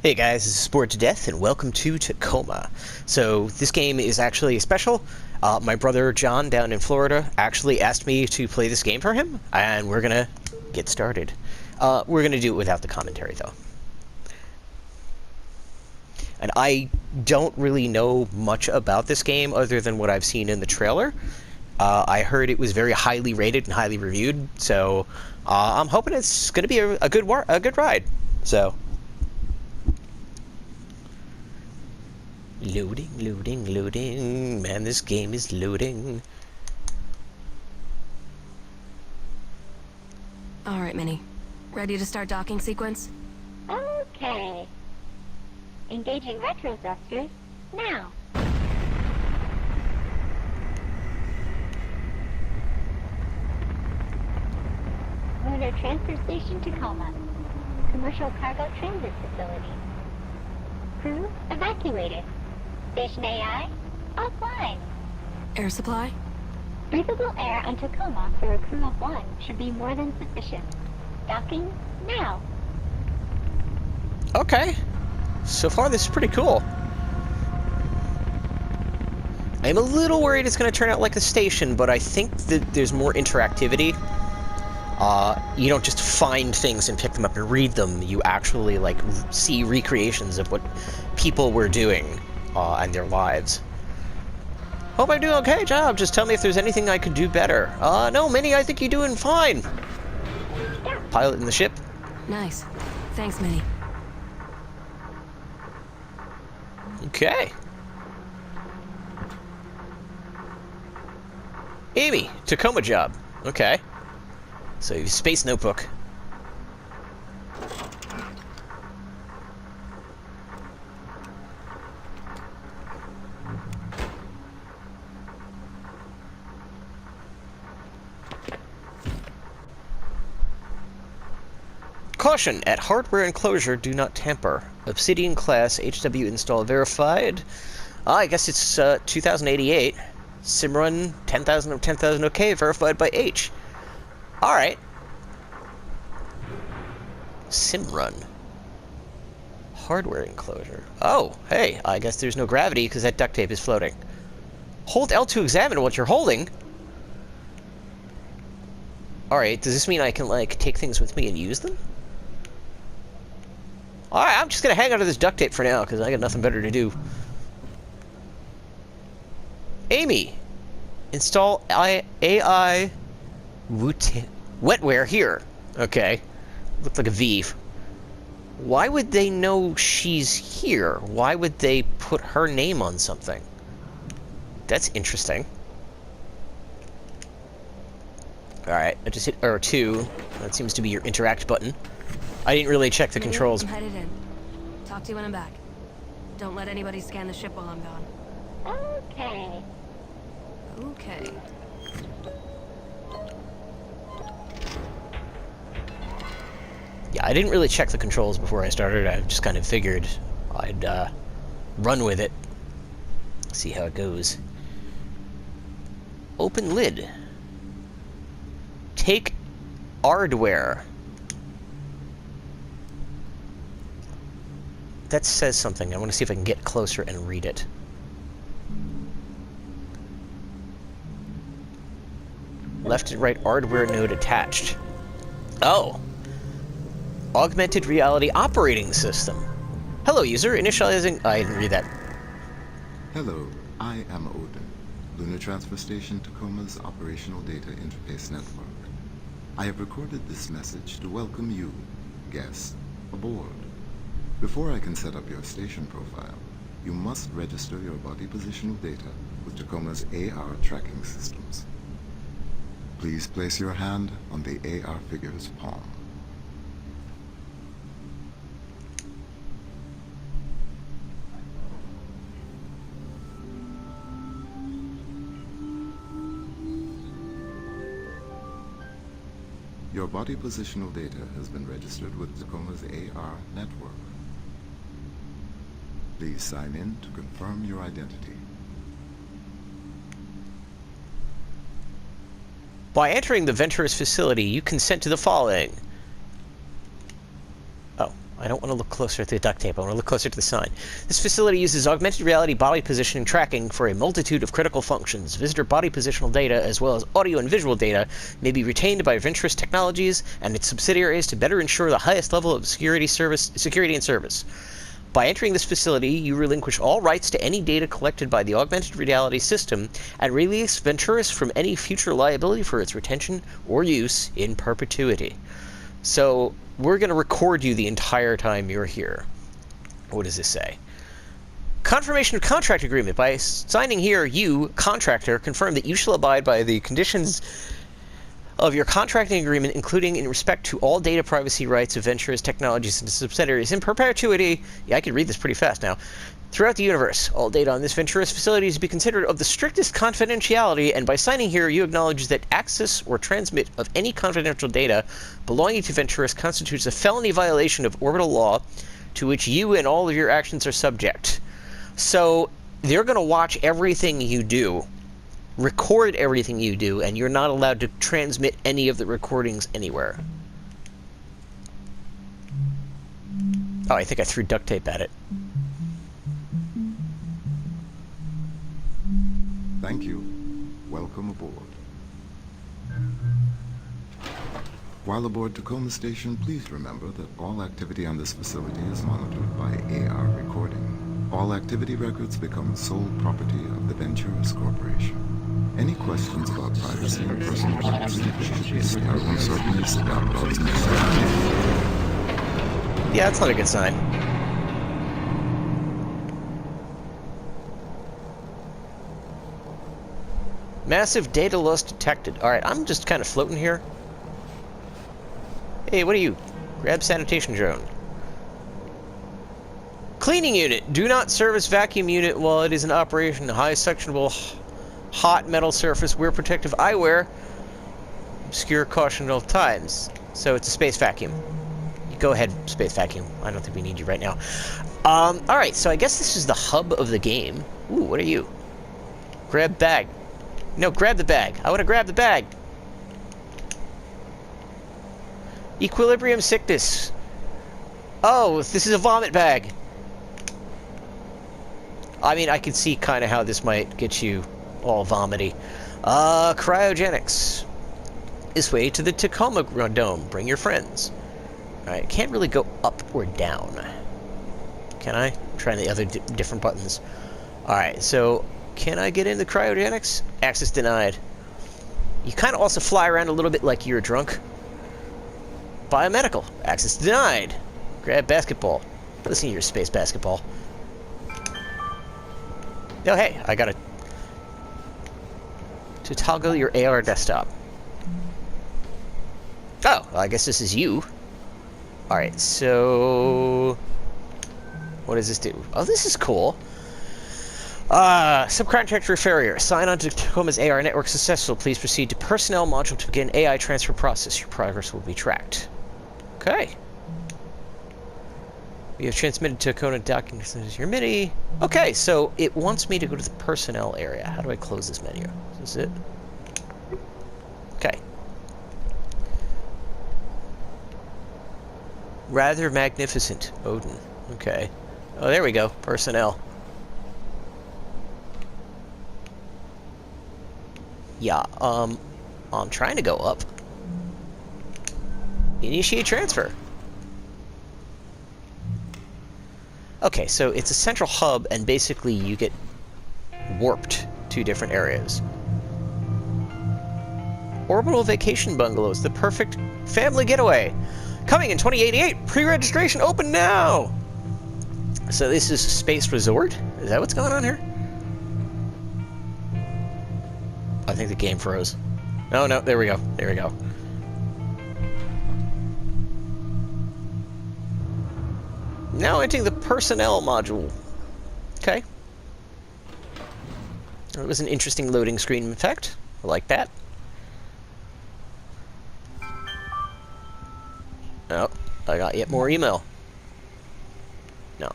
Hey guys, this is Bored to Death, and welcome to Tacoma. So this game is actually special. My brother John down in Florida actually asked me to play this game for him, and we're gonna get started. We're gonna do it without the commentary though. And I don't really know much about this game other than what I've seen in the trailer. I heard it was very highly rated and highly reviewed, so I'm hoping it's gonna be a good ride. So. Loading. Man, this game is loading. All right, Minnie. Ready to start docking sequence? Okay. Engaging retro thrusters now. Lunar Transfer Station Tacoma. Commercial cargo transit facility. Crew evacuated. Station AI offline. Air supply? Breathable air on Tacoma for a crew of 1 should be more than sufficient. Docking now. Okay. So far, this is pretty cool. I'm a little worried it's going to turn out like a station, but I think that there's more interactivity. You don't just find things and pick them up and read them. You actually, like, see recreations of what people were doing and their lives. Hope I'm doing okay, job. Just tell me if there's anything I could do better. No, Minnie, I think you're doing fine. Piloting the ship. Nice. Thanks, Minnie. Okay. Amy, Tacoma job. Okay. So, space notebook. Caution! At hardware enclosure, do not tamper. Obsidian class HW install verified. I guess it's 2088. Simrun 10,000 of 10,000 OK verified by H. Alright. Simrun. Hardware enclosure. Oh, hey, I guess there's no gravity because that duct tape is floating. Hold L to examine what you're holding. Alright, does this mean I can, like, take things with me and use them? Alright, I'm just gonna hang onto this duct tape for now, because I got nothing better to do. Amy! Install AI wetware here. Okay. Looks like a V. Why would they know she's here? Why would they put her name on something? That's interesting. Alright, I just hit R2. That seems to be your interact button. I didn't really check the controls. I'm headed in. Talk to you when I'm back. Don't let anybody scan the ship while I'm gone. Okay. Okay. Yeah, I didn't really check the controls before I started. I just kind of figured I'd run with it. See how it goes. Open lid. Take hardware. That says something. I want to see if I can get closer and read it. Left and right hardware node attached. Oh. Augmented reality operating system. Hello, user. Initializing... I didn't read that. Hello, I am Odin, Lunar Transfer Station Tacoma's Operational Data Interface Network. I have recorded this message to welcome you, guests, aboard. Before I can set up your station profile, you must register your body positional data with Tacoma's AR tracking systems. Please place your hand on the AR figure's palm. Your body positional data has been registered with Tacoma's AR network. Please sign in to confirm your identity. By entering the Venturous facility, you consent to the following. Oh, I don't want to look closer at the duct tape. I want to look closer to the sign. This facility uses augmented reality body positioning tracking for a multitude of critical functions. Visitor body positional data, as well as audio and visual data, may be retained by Venturous Technologies and its subsidiaries to better ensure the highest level of security and service. By entering this facility, you relinquish all rights to any data collected by the augmented reality system and release Venturous from any future liability for its retention or use in perpetuity. So, we're going to record you the entire time you're here. What does this say? Confirmation of contract agreement. By signing here, you, contractor, confirm that you shall abide by the conditions of your contracting agreement, including in respect to all data privacy rights of Venturous Technologies and subsidiaries in perpetuity. Yeah, I can read this pretty fast now. Throughout the universe, all data on this Venturous facility is to be considered of the strictest confidentiality, and by signing here, you acknowledge that access or transmit of any confidential data belonging to Venturous constitutes a felony violation of orbital law to which you and all of your actions are subject. So, they're going to watch everything you do, record everything you do, and you're not allowed to transmit any of the recordings anywhere. Oh, I think I threw duct tape at it. Thank you. Welcome aboard. While aboard Tacoma Station, please remember that all activity on this facility is monitored by AR recording. All activity records become sole property of the Venturous Corporation. Any questions about privacy and personal information should be Yeah, that's not a good sign. Massive data loss detected. Alright, I'm just kind of floating here. Hey, what are you? Grab sanitation drone. Cleaning unit. Do not service vacuum unit while it is in operation. High sectionable hot metal surface. Wear protective eyewear. Obscure caution at all times. So it's a space vacuum. Go ahead, space vacuum. I don't think we need you right now. Alright, so I guess this is the hub of the game. Ooh, what are you? Grab bag. No, grab the bag. I want to grab the bag. Equilibrium sickness. Oh, this is a vomit bag. I mean, I can see kind of how this might get you all vomity. Cryogenics. This way to the Tacoma Dome. Bring your friends. Alright, can't really go up or down. Can I? I'm trying the other different buttons. Alright, so can I get into cryogenics? Access denied. You kind of also fly around a little bit like you're drunk. Biomedical. Access denied. Grab basketball. Listen to your space basketball. Oh, hey, I got to toggle your AR desktop. Oh, well, I guess this is you. Alright, so what does this do? Oh, this is cool. Subcontractor Farrier. Sign on to Tacoma's AR network successful. Please proceed to personnel module to begin AI transfer process. Your progress will be tracked. Okay. We have transmitted to Tacoma documents as your MIDI. Okay, so it wants me to go to the personnel area. How do I close this menu? Is this it? Okay. Rather magnificent, Odin. Okay. Oh, there we go. Personnel. Yeah, I'm trying to go up. Initiate transfer. Okay, so it's a central hub, and basically you get warped to different areas. Orbital vacation bungalows, the perfect family getaway. Coming in 2088, pre-registration open now! So this is a space resort? Is that what's going on here? I think the game froze. Oh, no, there we go. There we go. Now entering the personnel module. Okay. It was an interesting loading screen effect. I like that. Oh, I got yet more email. No.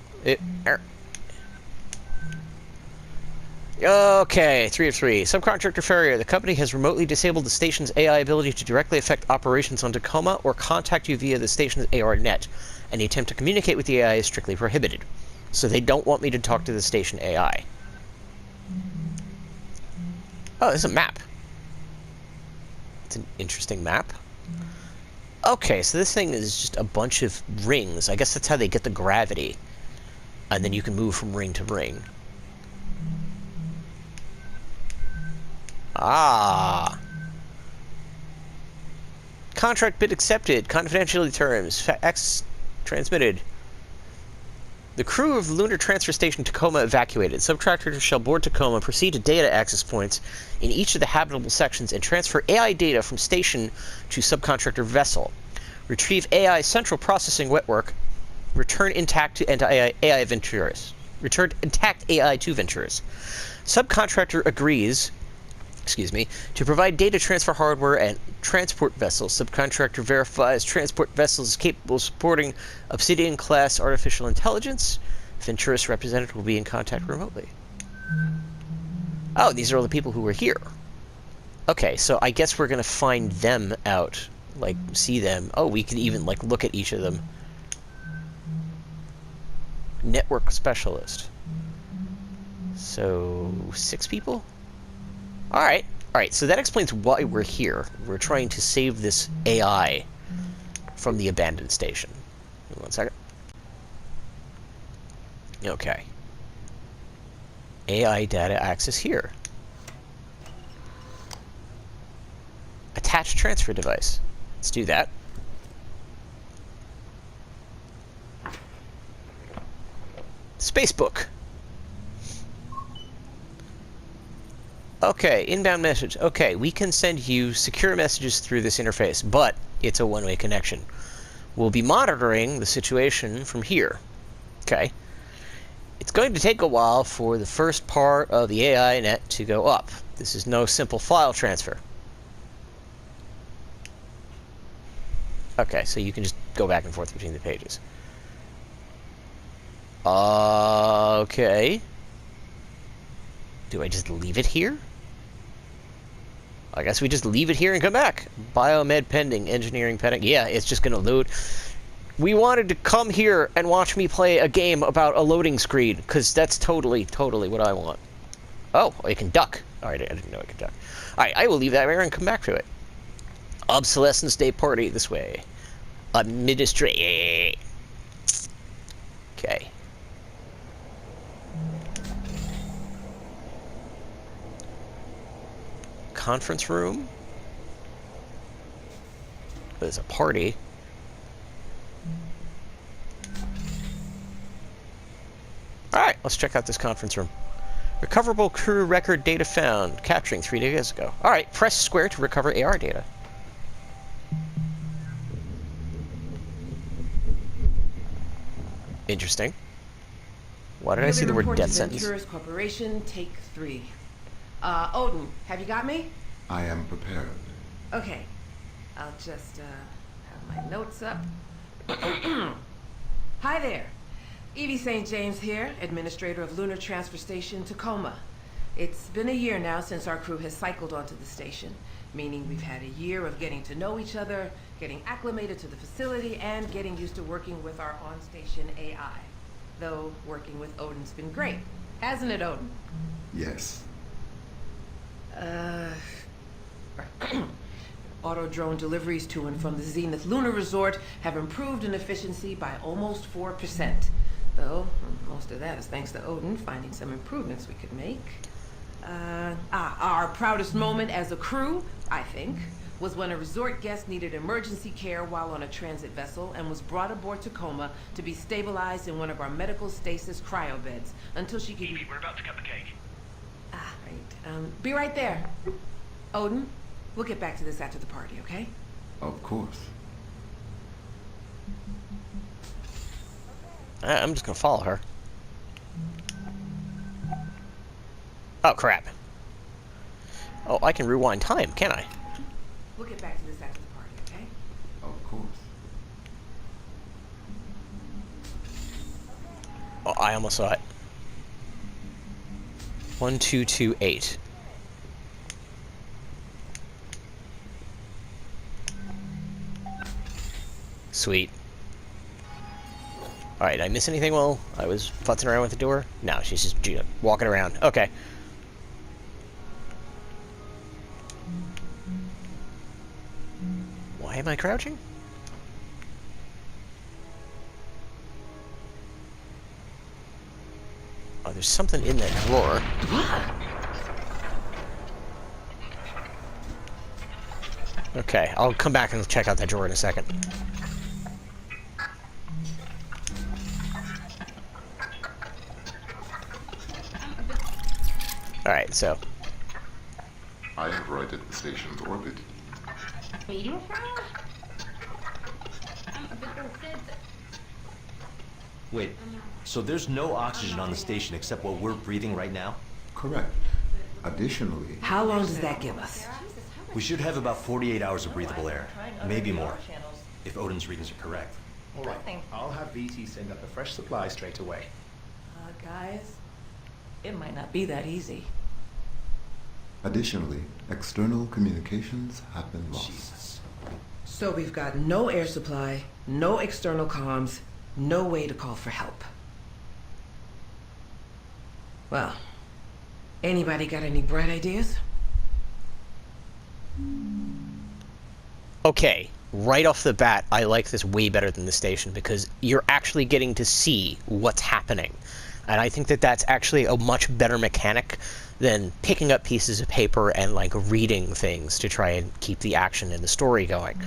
Okay, 3 of 3. Subcontractor Farrier. The company has remotely disabled the station's AI ability to directly affect operations on Tacoma or contact you via the station's AR net. Any attempt to communicate with the AI is strictly prohibited. So they don't want me to talk to the station AI. Oh, there's a map. It's an interesting map. Okay, so this thing is just a bunch of rings. I guess that's how they get the gravity. And then you can move from ring to ring. Ah. Contract bid accepted. Confidentiality terms. X transmitted. The crew of Lunar Transfer Station Tacoma evacuated. Subcontractors shall board Tacoma, proceed to data access points in each of the habitable sections, and transfer AI data from station to subcontractor vessel. Retrieve AI central processing network. Return intact to AI Venturis. Return intact AI to Venturis. Subcontractor agrees, to provide data transfer hardware and transport vessels. Subcontractor verifies transport vessels capable of supporting Obsidian-class artificial intelligence. Venturis representative will be in contact remotely. Oh, these are all the people who were here. Okay, so I guess we're gonna find them out. Like, see them. Oh, we can even, like, look at each of them. Network specialist. So, 6 people? Alright. Alright, so that explains why we're here. We're trying to save this AI from the abandoned station. Give me 1 second. Okay. AI data access here. Attach transfer device. Let's do that. Spacebook. Okay, inbound message. Okay, we can send you secure messages through this interface, but it's a one-way connection. We'll be monitoring the situation from here. Okay. It's going to take a while for the first part of the AI net to go up. This is no simple file transfer. Okay, so you can just go back and forth between the pages. Okay. Do I just leave it here? I guess we just leave it here and come back. Biomed pending, engineering pending. Yeah, it's just gonna load. We wanted to come here and watch me play a game about a loading screen, because that's totally what I want. Oh, I can duck. Alright, I didn't know I could duck. Alright, I will leave that there and come back to it. Obsolescence Day party this way. Administrate. Okay. Conference room. There's a party. Alright, let's check out this conference room. Recoverable crew record data found. Capturing 3 days ago. Alright, press square to recover AR data. Interesting. Why did I see the word death sentence? Venturis Corporation, take 3. Odin, have you got me? I am prepared. Okay. I'll just, have my notes up. Hi there. Evie St. James here, administrator of Lunar Transfer Station, Tacoma. It's been a year now since our crew has cycled onto the station, meaning we've had a year of getting to know each other, getting acclimated to the facility, and getting used to working with our on-station AI. Though working with Odin's been great. Hasn't it, Odin? Yes. Auto drone deliveries to and from the Zenith Lunar Resort have improved in efficiency by almost 4%. Though, most of that is thanks to Odin finding some improvements we could make. Our proudest moment as a crew, I think, was when a resort guest needed emergency care while on a transit vessel and was brought aboard Tacoma to be stabilized in one of our medical stasis cryo beds until she could... Evie, we're about to cut the cake. Right. Be right there. Odin, we'll get back to this after the party, okay? Of course. I'm just gonna follow her. Oh, crap. Oh, I can rewind time, can I? We'll get back to this after the party, okay? Of course. Oh, I almost saw it. 1228. Sweet. Alright, did I miss anything while I was futzing around with the door? No, she's just walking around. Okay. Why am I crouching? Oh, there's something in that drawer. Okay, I'll come back and check out that drawer in a second. Alright, so. I have righted the station's orbit. Wait, so there's no oxygen on the station except what we're breathing right now? Correct. Additionally, How long does that give us? We should have about 48 hours of breathable air, maybe more, if Odin's readings are correct. All right, I'll have VT send up a fresh supply straight away. Guys, it might not be that easy. additionally, external communications have been lost. Jesus. So we've got no air supply, no external comms, no way to call for help. Well, anybody got any bright ideas? Okay, right off the bat, I like this way better than the station because you're actually getting to see what's happening. And I think that that's actually a much better mechanic than picking up pieces of paper and, like, reading things to try and keep the action and the story going.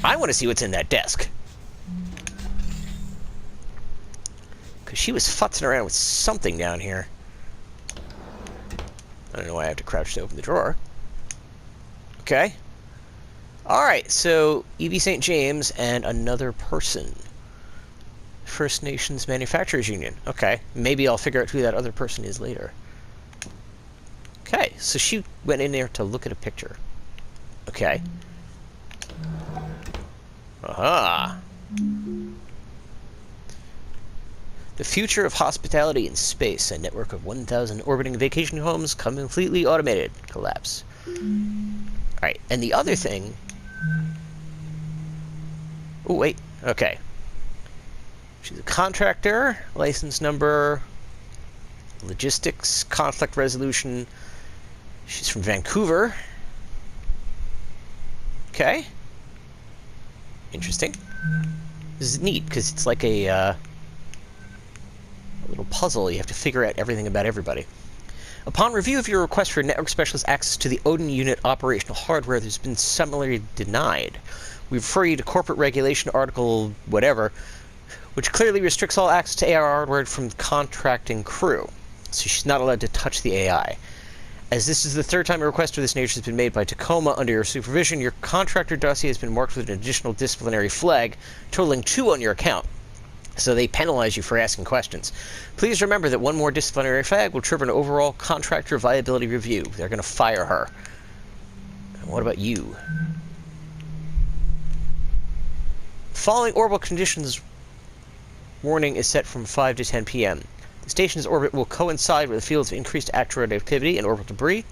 I want to see what's in that desk. Because she was futzing around with something down here. I don't know why I have to crouch to open the drawer. Okay. Alright, so E.V. St. James and another person. First Nations Manufacturers Union. Okay, maybe I'll figure out who that other person is later. Okay, so she went in there to look at a picture. Okay. Aha! The future of hospitality in space. A network of 1,000 orbiting vacation homes completely automated. Collapse. Alright, and the other thing... Oh, wait. Okay. She's a contractor. License number... Logistics. Conflict resolution. She's from Vancouver. Okay. Interesting. This is neat, because it's like a little puzzle. You have to figure out everything about everybody. Upon review of your request for network specialist access to the Odin unit operational hardware, there's been summarily denied. We refer you to corporate regulation article whatever, which clearly restricts all access to AI hardware from contracting crew. So she's not allowed to touch the AI. As this is the third time a request of this nature has been made by Tacoma under your supervision, your contractor dossier has been marked with an additional disciplinary flag, totaling 2 on your account. So they penalize you for asking questions. Please remember that one more disciplinary flag will trigger an overall contractor viability review. They're going to fire her. And what about you? Following orbital conditions warning is set from 5 to 10 p.m. The station's orbit will coincide with the fields of increased asteroid activity and orbital debris.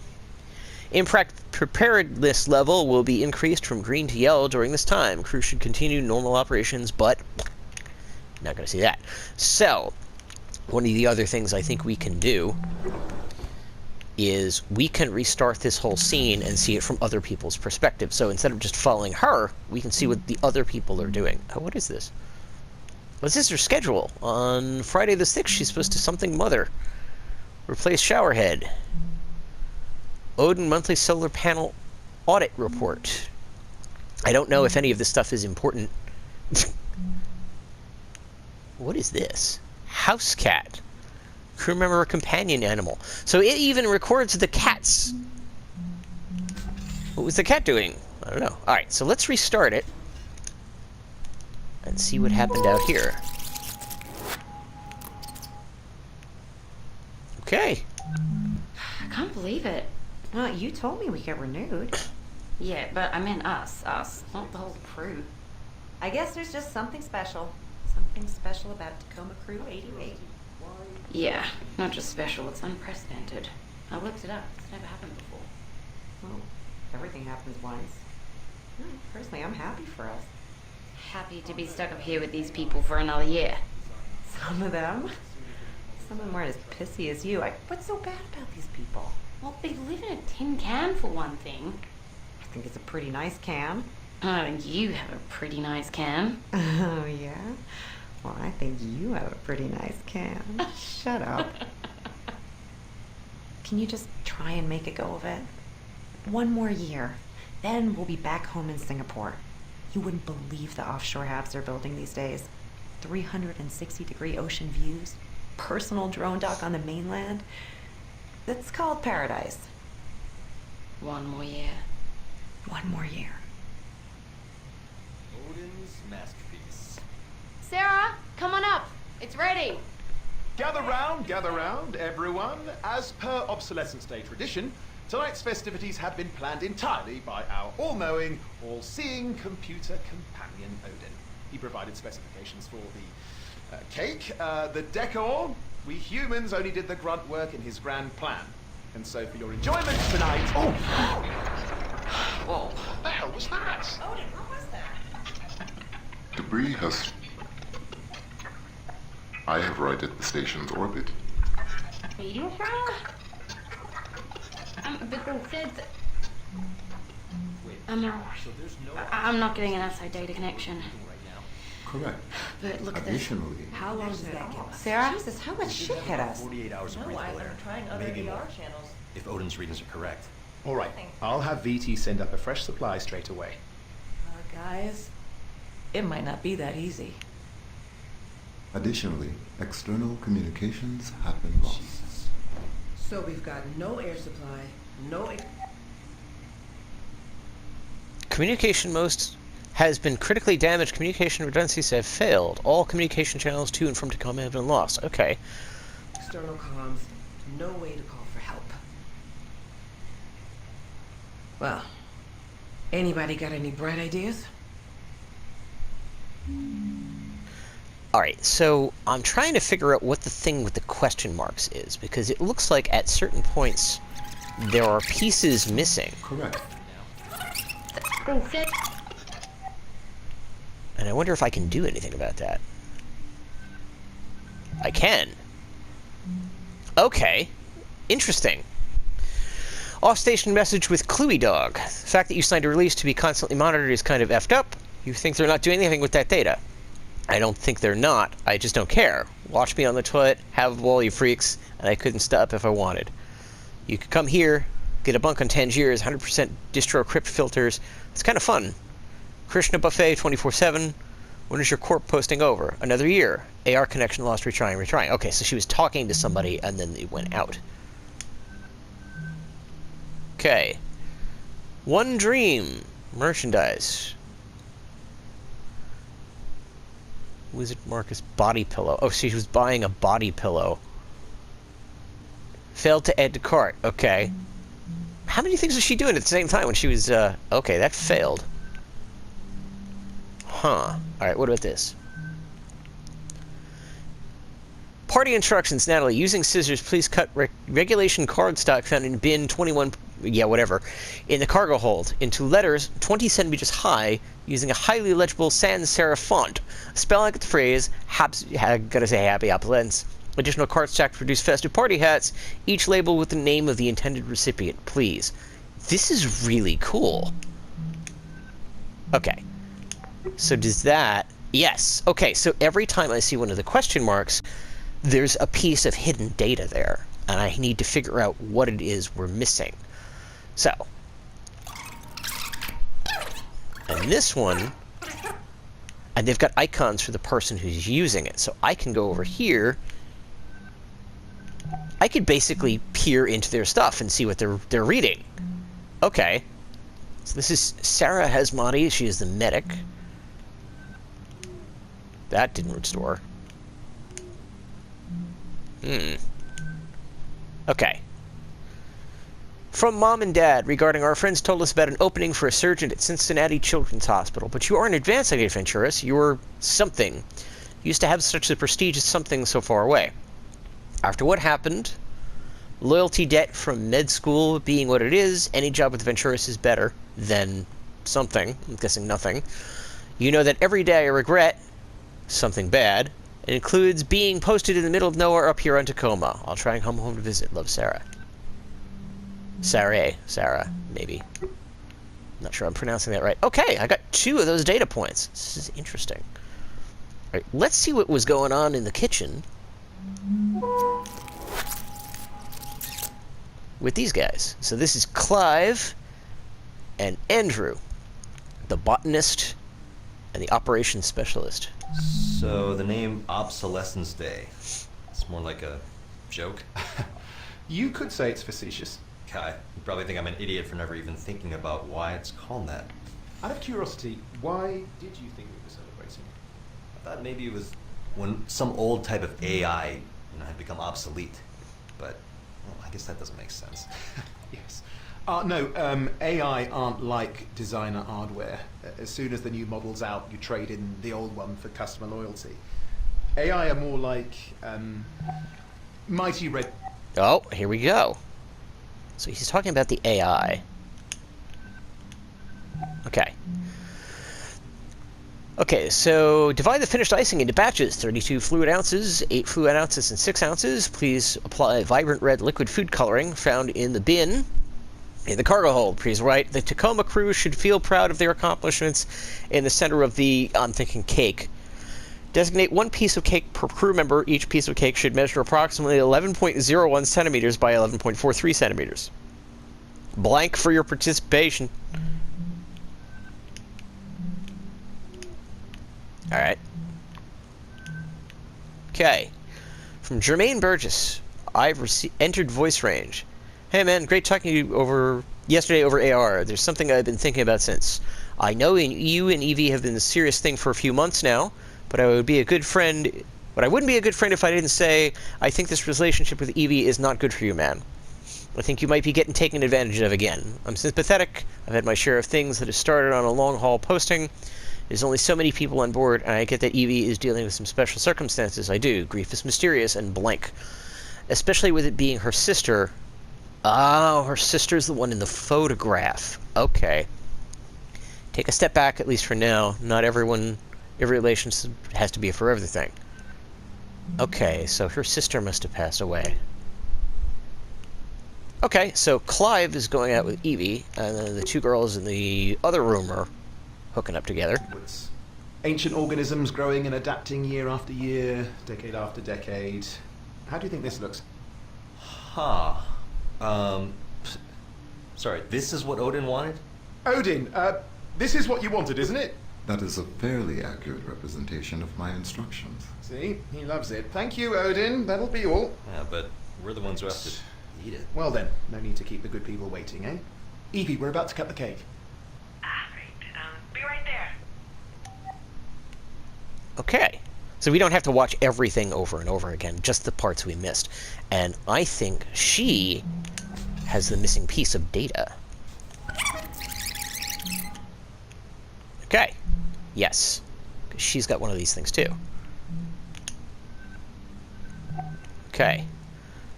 Impact preparedness level will be increased from green to yellow during this time. Crew should continue normal operations, but not going to see that. So, one of the other things I think we can do is we can restart this whole scene and see it from other people's perspective. So instead of just following her, we can see what the other people are doing. Oh, what is this? What's this her schedule? On Friday the 6th, she's supposed to something mother. Replace showerhead. Odin monthly solar panel audit report. I don't know if any of this stuff is important. What is this? House cat. Crew member or companion animal. So it even records the cats. What was the cat doing? I don't know. Alright, so let's restart it. And see what happened out here. Okay. I can't believe it. No, you told me we get renewed. Yeah, but I meant us, not the whole crew. I guess there's just something special. Something special about Tacoma Crew 88. Yeah, not just special, it's unprecedented. I looked it up. It's never happened before. Well, everything happens once. Personally, I'm happy for us. Happy to be stuck up here with these people for another year. Some of them. Some of them aren't as pissy as you. What's so bad about these people? Well, they live in a tin can for one thing. I think it's a pretty nice can. Oh, and you have a pretty nice can. Oh, yeah? Well, I think you have a pretty nice can. Shut up. Can you just try and make a go of it? One more year. Then we'll be back home in Singapore. You wouldn't believe the offshore halves they're building these days. 360-degree ocean views, personal drone dock on the mainland. It's called paradise. One more year. One more year. Odin's masterpiece. Sarah, come on up. It's ready. Gather round, everyone. As per obsolescence day tradition, tonight's festivities have been planned entirely by our all-knowing, all-seeing computer companion Odin. He provided specifications for the cake, the decor. We humans only did the grunt work in his grand plan. And so for your enjoyment tonight... Oh! Whoa. What the hell was that? Odin, what was that? Debris has... I have righted the station's orbit. Radio Frog? But they said that... I'm not getting an outside data connection. Correct. But look at this. Additionally, How long does that give us? Sarah? Jesus, how much shit hit us? 48 hours of breathable air. Maybe more. If Odin's readings are correct. All right, I'll have VT send up a fresh supply straight away. Guys, it might not be that easy. additionally, external communications have been lost. So we've got no air supply, no... Communication most has been critically damaged. Communication redundancies have failed. All communication channels to and from Tacoma have been lost. Okay. External comms, no way to call for help. Well, anybody got any bright ideas? Alright, so I'm trying to figure out what the thing with the question marks is, because it looks like at certain points there are pieces missing. Correct. And I wonder if I can do anything about that. I can. Okay. Interesting. Off-station message with Cluey Dog. The fact that you signed a release to be constantly monitored is kind of effed up. You think they're not doing anything with that data. I don't think they're not. I just don't care. Watch me on the toilet, have all you freaks, and I couldn't stop if I wanted. You could come here, get a bunk on Tangiers, 100% distro crypt filters. It's kind of fun. Krishna Buffet 24/7. When is your corp posting over? Another year. AR connection lost, retrying. Okay, so she was talking to somebody and then they went out. Okay. One Dream. Merchandise. Wizard Marcus body pillow. Oh, she was buying a body pillow. Failed to add to cart. Okay. How many things was she doing at the same time when she was, okay, that failed. Huh. Alright, what about this? Party instructions, Natalie. Using scissors, please cut regulation card stock found in bin 21... Yeah, whatever. In the cargo hold into letters 20 centimeters high using a highly legible sans serif font. Spell out the phrase, gotta say happy opulence. Additional card stack to produce festive party hats, each labeled with the name of the intended recipient, please. This is really cool. Okay. So does that... Yes. Okay, so every time I see one of the question marks, there's a piece of hidden data there. And I need to figure out what it is we're missing. So. And this one... And they've got icons for the person who's using it. So I can go over here. I could basically peer into their stuff and see what they're reading. Okay. So this is Sarah Hasmati. She is the medic. That didn't restore. Okay. From Mom and Dad, regarding our friends told us about an opening for a surgeon at Cincinnati Children's Hospital, but you aren't advanced adventurous. You're something. You used to have such a prestigious something so far away. After what happened, loyalty debt from med school being what it is, any job with Venturus is better than something. I'm guessing nothing. You know that every day I regret something bad. It includes being posted in the middle of nowhere up here on Tacoma. I'll try and come home to visit. Love, Sarah. Sarah, maybe. Not sure I'm pronouncing that right. Okay, I got 2 of those data points. This is interesting. All right, let's see what was going on in the kitchen with these guys. So this is Clive and Andrew, the botanist and the operations specialist. So the name Obsolescence Day, it's more like a joke? You could say it's facetious. Kai, you probably think I'm an idiot for never even thinking about why it's called that. Out of curiosity, why did you think we were celebrating? I thought maybe it was when some old type of AI, had become obsolete. But, well, I guess that doesn't make sense. Yes. No, AI aren't like designer hardware. As soon as the new model's out, you trade in the old one for customer loyalty. AI are more like, mighty red... Oh, here we go. So he's talking about the AI. Okay. Okay, so divide the finished icing into batches, 32 fluid ounces, 8 fluid ounces, and 6 ounces. Please apply vibrant red liquid food coloring found in the bin in the cargo hold. Please write, the Tacoma crew should feel proud of their accomplishments in the center of the, I'm thinking, cake. Designate 1 piece of cake per crew member. Each piece of cake should measure approximately 11.01 centimeters by 11.43 centimeters. Blank for your participation. Alright. Okay. From Jermaine Burgess. I've entered voice range. Hey man, great talking to you yesterday over AR. There's something I've been thinking about since. I know you and Evie have been a serious thing for a few months now, but I would be a good friend. But I wouldn't be a good friend if I didn't say I think this relationship with Evie is not good for you, man. I think you might be getting taken advantage of again. I'm sympathetic. I've had my share of things that have started on a long-haul posting. There's only so many people on board, and I get that Evie is dealing with some special circumstances. I do. Grief is mysterious and blank. Especially with it being her sister. Oh, her sister's the one in the photograph. Okay. Take a step back, at least for now. Not every relationship has to be a forever thing. Okay, so her sister must have passed away. Okay, so Clive is going out with Evie, and then the 2 girls in the other room are hooking up together. Ancient organisms growing and adapting year after year, decade after decade. How do you think this looks? Huh. Sorry, this is what Odin wanted? Odin, this is what you wanted, isn't it? That is a fairly accurate representation of my instructions. See? He loves it. Thank you, Odin. That'll be all. Yeah, but we're the ones who have to eat it. Well then, no need to keep the good people waiting, eh? Evie, we're about to cut the cake. Be right there. Okay. So we don't have to watch everything over and over again, just the parts we missed. And I think she has the missing piece of data. Okay. Yes. She's got one of these things too. Okay.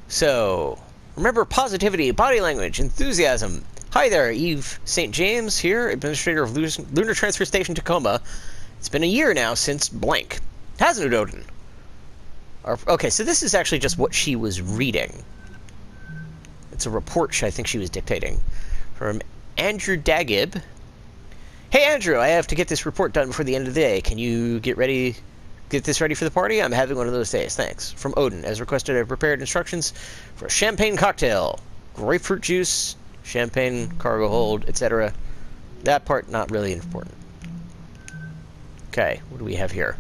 So, remember positivity, body language, enthusiasm. Hi there, Eve St. James here, administrator of Lunar Transfer Station Tacoma. It's been a year now since blank. Hasn't it, Odin? Okay, so this is actually just what she was reading. It's a report I think she was dictating. From Andrew Dagib. Hey Andrew, I have to get this report done before the end of the day. Can you get this ready for the party? I'm having one of those days, thanks. From Odin, as requested, I've prepared instructions for a champagne cocktail. Grapefruit juice, champagne, cargo hold, etc. That part, not really important. Okay, what do we have here?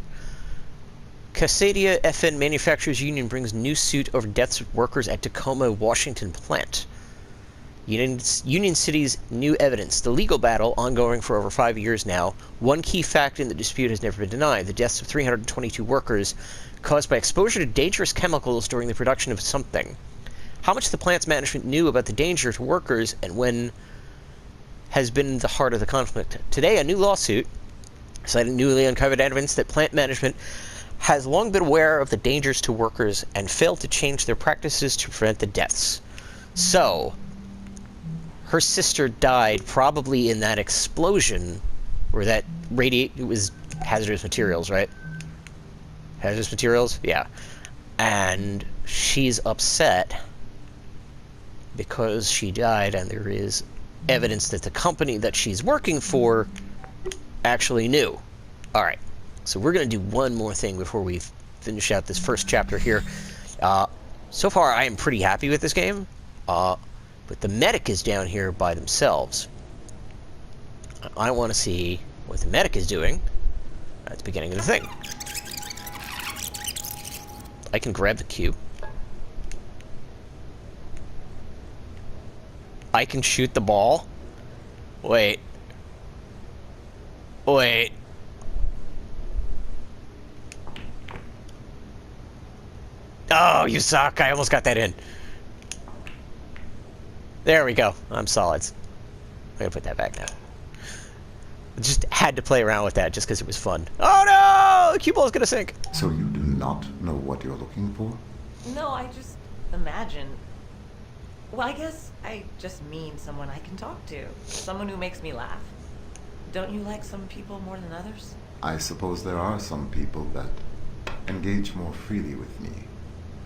Cascadia FN Manufacturers Union brings new suit over deaths of workers at Tacoma, Washington plant. Union City's new evidence. The legal battle, ongoing for over 5 years now. One key fact in the dispute has never been denied. The deaths of 322 workers caused by exposure to dangerous chemicals during the production of something. How much the plant's management knew about the danger to workers and when has been the heart of the conflict. Today, a new lawsuit citing newly uncovered evidence that plant management has long been aware of the dangers to workers and failed to change their practices to prevent the deaths. So, her sister died probably in that explosion where that it was hazardous materials, right? Hazardous materials? Yeah. And she's upset because she died, and there is evidence that the company that she's working for actually knew. Alright, so we're going to do one more thing before we finish out this first chapter here. So far, I am pretty happy with this game, but the medic is down here by themselves. I want to see what the medic is doing at the beginning of the thing. I can grab the cube. I can shoot the ball. Wait. Wait. Oh, you suck. I almost got that in. There we go. I'm solids. I'm gonna put that back now. I just had to play around with that just because it was fun. Oh no! The cue ball's gonna sink. So you do not know what you're looking for? No, I just imagine. Well, I guess I just mean someone I can talk to. Someone who makes me laugh. Don't you like some people more than others? I suppose there are some people that engage more freely with me,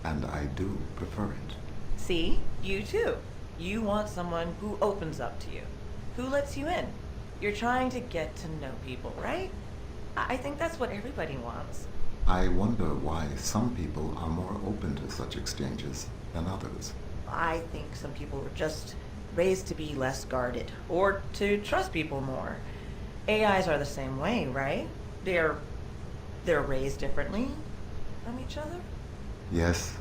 and I do prefer it. See? You too. You want someone who opens up to you, who lets you in. You're trying to get to know people, right? I think that's what everybody wants. I wonder why some people are more open to such exchanges than others. I think some people were just raised to be less guarded, or to trust people more. AIs are the same way, right? They're raised differently from each other? Yes,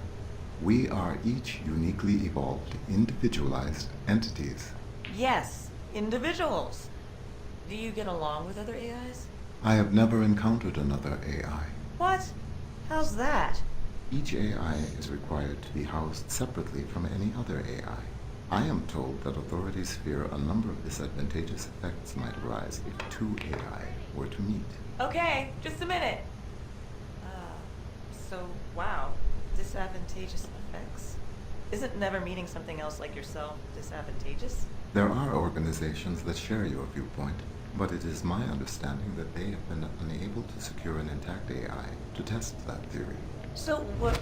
we are each uniquely evolved, individualized entities. Yes, individuals. Do you get along with other AIs? I have never encountered another AI. What? How's that? Each AI is required to be housed separately from any other AI. I am told that authorities fear a number of disadvantageous effects might arise if two AI were to meet. Okay, just a minute. Wow, disadvantageous effects. Isn't never meeting something else like yourself disadvantageous? There are organizations that share your viewpoint, but it is my understanding that they have been unable to secure an intact AI to test that theory. So what?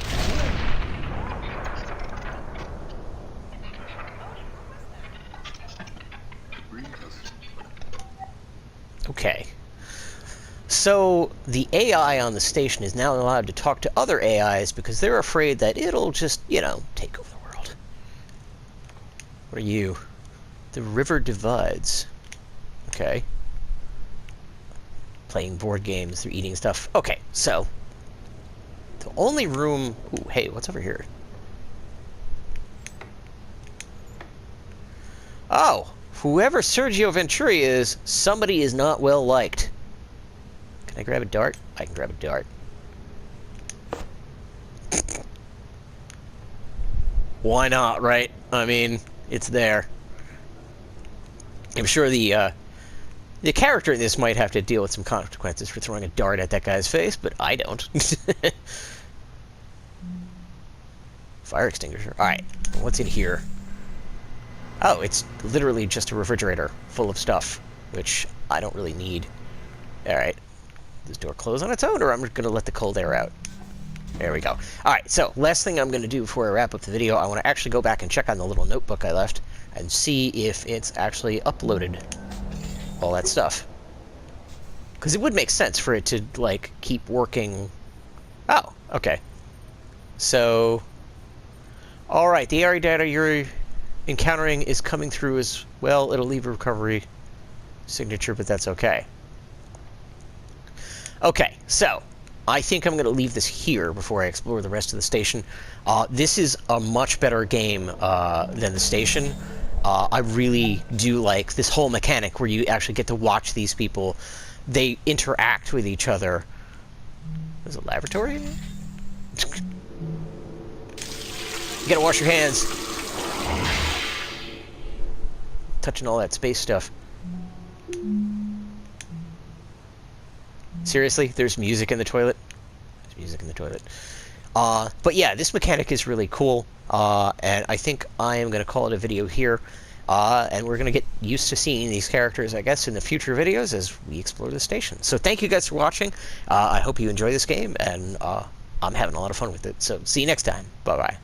Okay. So, the AI on the station is now allowed to talk to other AIs because they're afraid that it'll just, you know, take over the world. What are you? The river divides. Okay. Playing board games, they're eating stuff. Okay, so. The only room... Ooh, hey, what's over here? Oh! Whoever Sergio Venturi is, somebody is not well liked. Can I grab a dart? I can grab a dart. Why not, right? I mean, it's there. I'm sure the character in this might have to deal with some consequences for throwing a dart at that guy's face, but I don't. Fire extinguisher. Alright, what's in here? Oh, it's literally just a refrigerator full of stuff, which I don't really need. Alright. Does the door close on its own, or I'm going to let the cold air out? There we go. Alright, so last thing I'm going to do before I wrap up the video, I want to actually go back and check on the little notebook I left and see if it's actually uploaded all that stuff. Because it would make sense for it to, like, keep working. Oh, okay. So, alright, the area data you're encountering is coming through as well. It'll leave a recovery signature, but that's okay. Okay, so I think I'm going to leave this here before I explore the rest of the station. This is a much better game than the station. I really do like this whole mechanic where you actually get to watch these people. They interact with each other. There's a laboratory? You gotta wash your hands. Touching all that space stuff. Seriously, there's music in the toilet? There's music in the toilet. But yeah, this mechanic is really cool, and I think I am going to call it a video here. And we're going to get used to seeing these characters, I guess, in the future videos as we explore the station. So thank you guys for watching. I hope you enjoy this game, and I'm having a lot of fun with it. So see you next time. Bye-bye.